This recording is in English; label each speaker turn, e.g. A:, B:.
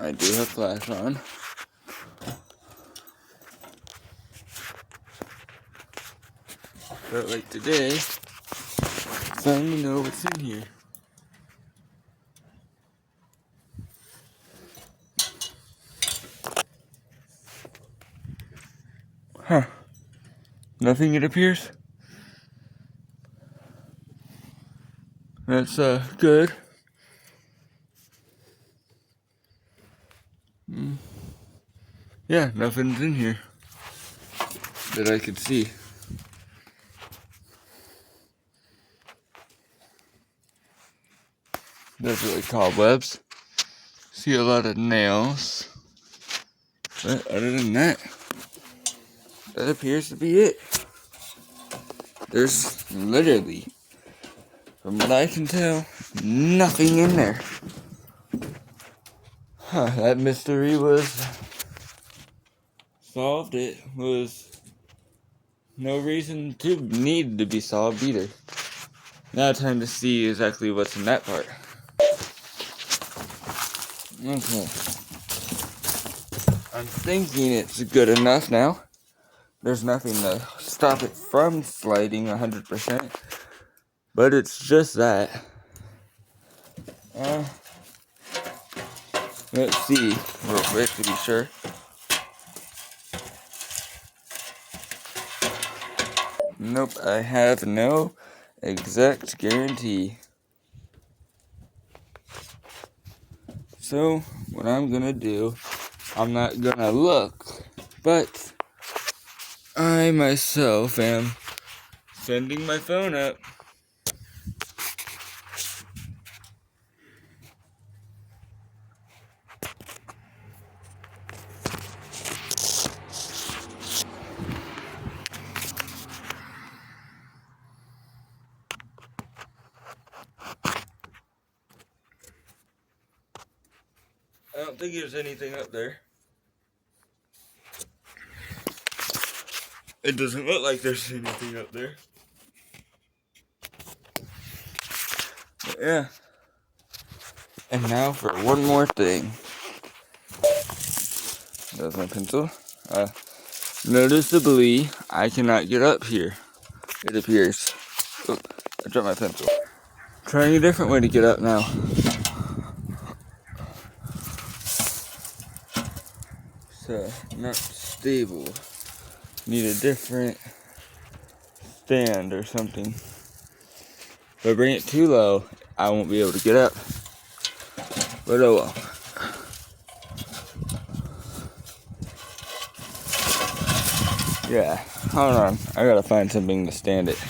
A: I do have flash on. But like today, it's time to know what's in here. Huh. Nothing, it appears. That's good. Yeah, nothing's in here that I could see. Definitely cobwebs. See a lot of nails. But other than that, that appears to be it. There's literally, from what I can tell, nothing in there. Huh, that mystery was solved. It was no reason to need to be solved either. Now time to see exactly what's in that part. Okay. I'm thinking it's good enough now. There's nothing to stop it from sliding 100%. But it's just that. Let's see real quick to be sure. Nope, I have no exact guarantee. So, what I'm gonna do, I'm not gonna look, but I myself am sending my phone up. I don't think there's anything up there. It doesn't look like there's anything up there. But yeah. And now for one more thing. There's my pencil. Noticeably, I cannot get up here. It appears. Oh, I dropped my pencil. Trying a different way to get up now. So, not stable. Need a different stand or something. If I bring it too low, I won't be able to get up. But oh well. Yeah, hold on. I gotta find something to stand it.